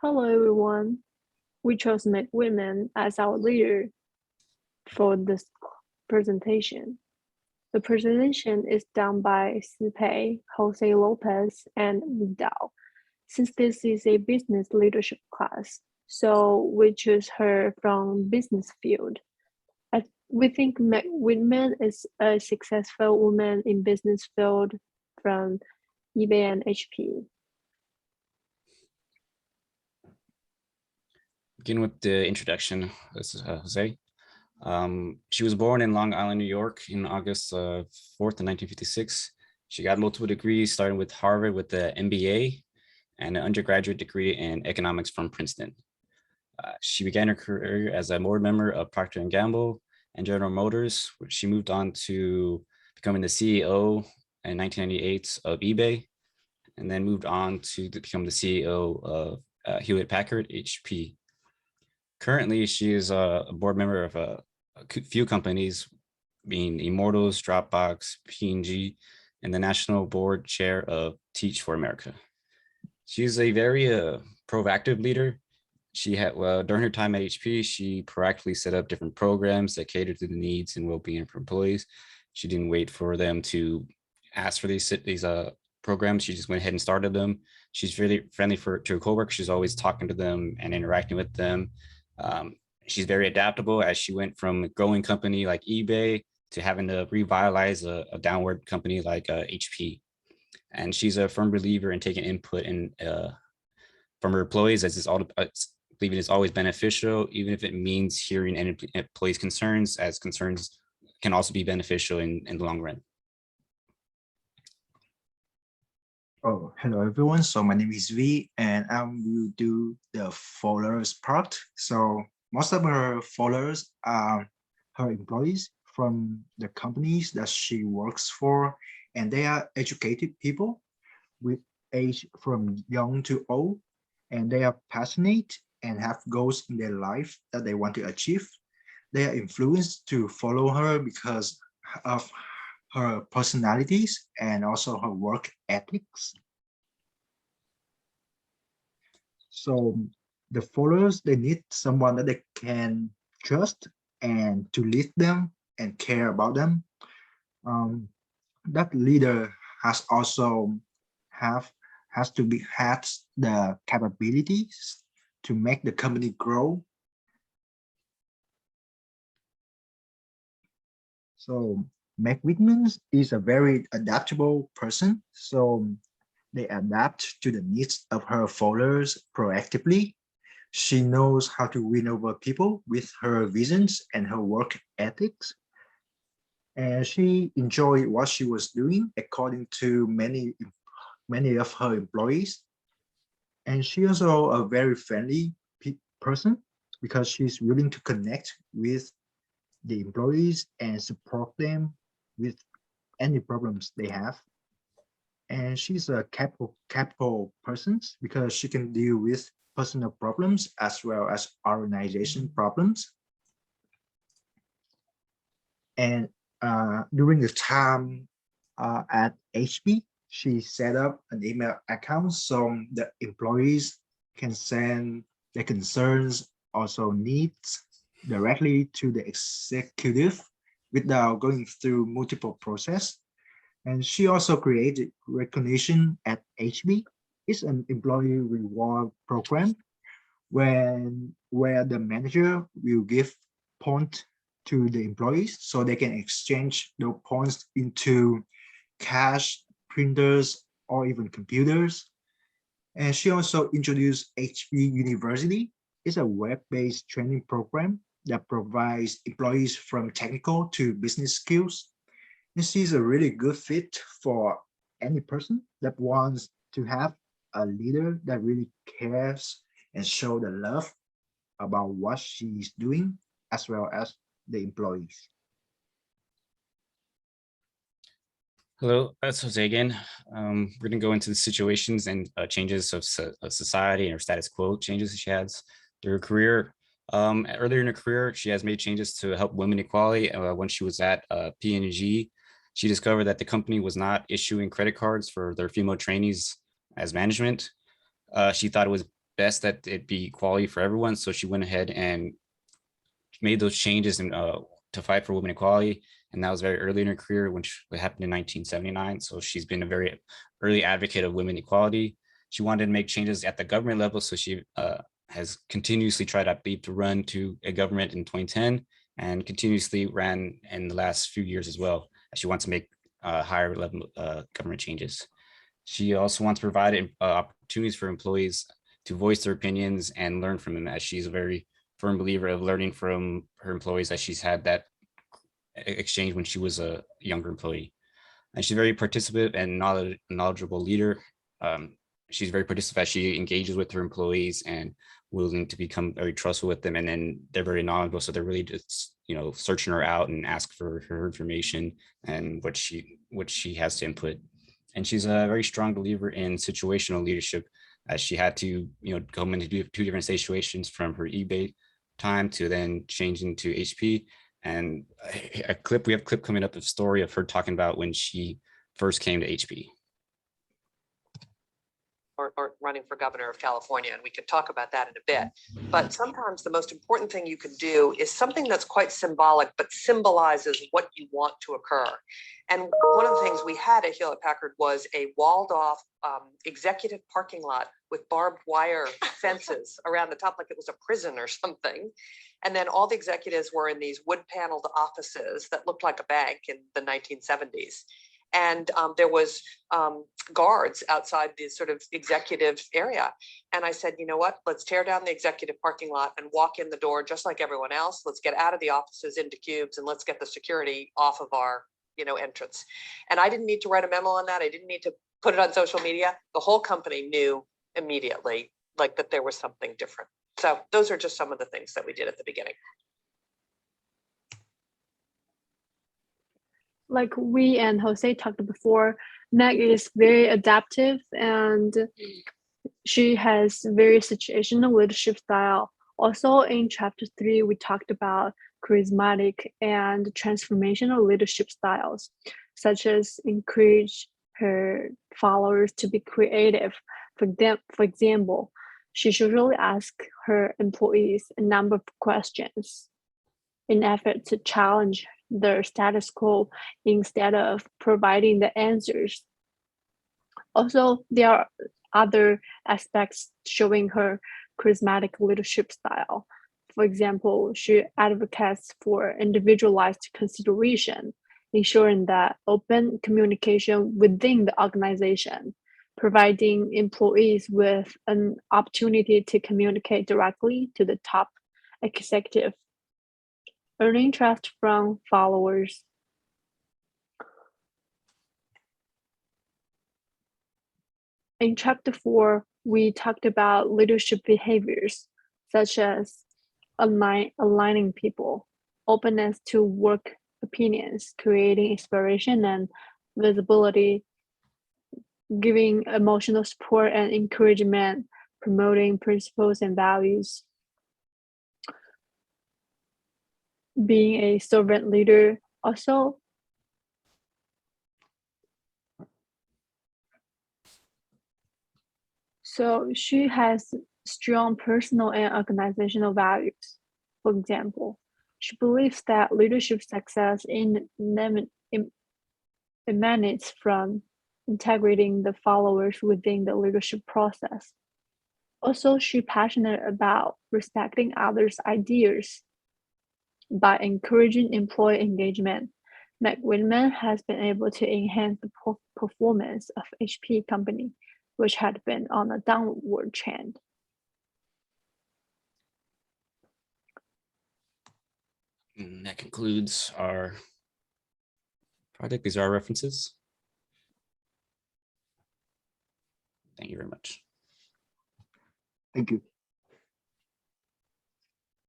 Hello everyone. We chose Whitman as our leader for this presentation. The presentation is done by Sipei, Jose Lopez, and Vidal. Since this is a business leadership class, so we choose her from business field. We think Whitman is a successful woman in business field from eBay and HP. Begin with the introduction. This is Jose. She was born in Long Island, New York in August 4th, 1956. She got multiple degrees, starting with Harvard with the MBA and an undergraduate degree in economics from Princeton. She began her career as a board member of Procter & Gamble and General Motors, which she moved on to becoming the CEO in 1998 of eBay, and then moved on to become the CEO of Hewlett Packard, HP. Currently, she is a board member of a few companies, being Immortals, Dropbox, P&G, and the national board chair of Teach for America. She's a very proactive leader. She had, during her time at HP, she proactively set up different programs that cater to the needs and well-being of her employees. She didn't wait for them to ask for these programs. She just went ahead and started them. She's really friendly to her coworkers. She's always talking to them and interacting with them. She's very adaptable, as she went from a growing company like eBay to having to revitalize a downward company like HP. And she's a firm believer in taking input from her employees, as believing it's always beneficial, even if it means hearing employees' concerns, as concerns can also be beneficial in the long run. Oh, hello everyone. So my name is V, and I will do the followers part. So most of her followers are her employees from the companies that she works for, and they are educated people with age from young to old, and they are passionate and have goals in their life that they want to achieve. They are influenced to follow her because of her personalities and also her work ethics. So the followers, they need someone that they can trust and to lead them and care about them. That leader has the capabilities to make the company grow. So Meg Whitman is a very adaptable person. So they adapt to the needs of her followers proactively. She knows how to win over people with her visions and her work ethics. And she enjoyed what she was doing, according to many of her employees. And she also a very friendly person, because she's willing to connect with the employees and support them with any problems they have. And she's a capable person, because she can deal with personal problems as well as organization problems. And during the time at HP, she set up an email account so the employees can send their concerns, also needs, directly to the executive without going through multiple processes. And she also created recognition at HP. It's an employee reward program where the manager will give points to the employees so they can exchange those points into cash, printers, or even computers. And she also introduced HP University. It's a web-based training program that provides employees from technical to business skills. This is a really good fit for any person that wants to have a leader that really cares and show the love about what she's doing, as well as the employees. Hello, that's Jose again. We're going to go into the situations and changes of society and her status quo changes she has through her career. Earlier in her career, she has made changes to help women equality. When she was at P&G, she discovered that the company was not issuing credit cards for their female trainees as management. She thought it was best that it be equality for everyone. So she went ahead and made those changes and to fight for women equality. And that was very early in her career, which happened in 1979. So she's been a very early advocate of women equality. She wanted to make changes at the government level. So she has continuously tried, I believe, to run to a government in 2010 and continuously ran in the last few years as well. She wants to make higher level government changes. She also wants to provide opportunities for employees to voice their opinions and learn from them, as she's a very firm believer of learning from her employees, as she's had that exchange when she was a younger employee. And she's very participative and knowledgeable leader. She's very participative as she engages with her employees and willing to become very trustful with them. And then they're very knowledgeable, so they're really just, you know, searching her out and ask for her information and what she has to input. And she's a very strong believer in situational leadership, as she had to, you know, come into two different situations from her eBay time to then changing to HP. And we have a clip coming up of a story of her talking about when she first came to HP. Or running for governor of California, and we could talk about that in a bit. But sometimes the most important thing you can do is something that's quite symbolic, but symbolizes what you want to occur. And one of the things we had at Hewlett Packard was a walled off executive parking lot with barbed wire fences around the top, like it was a prison or something. And then all the executives were in these wood paneled offices that looked like a bank in the 1970s. And there was guards outside the sort of executive area. And I said, you know what, let's tear down the executive parking lot and walk in the door just like everyone else. Let's get out of the offices into cubes and let's get the security off of our, you know, entrance. And I didn't need to write a memo on that. I didn't need to put it on social media. The whole company knew immediately, like, that there was something different. So those are just some of the things that we did at the beginning. Like we and Jose talked before, Meg is very adaptive and she has very situational leadership style. Also in chapter 3, we talked about charismatic and transformational leadership styles, such as encourage her followers to be creative. For example, she usually asks her employees a number of questions in effort to challenge the status quo instead of providing the answers. Also, there are other aspects showing her charismatic leadership style. For example, she advocates for individualized consideration, ensuring that open communication within the organization, providing employees with an opportunity to communicate directly to the top executive, earning trust from followers. In chapter 4, we talked about leadership behaviors, such as aligning people, openness to work opinions, creating inspiration and visibility, giving emotional support and encouragement, promoting principles and values, being a servant leader. Also, so she has strong personal and organizational values. For example, she believes that leadership success emanates from integrating the followers within the leadership process. Also, she's passionate about respecting others' ideas. By encouraging employee engagement, Whitman has been able to enhance the performance of HP company, which had been on a downward trend. And that concludes our project. These are our references. Thank you very much. Thank you.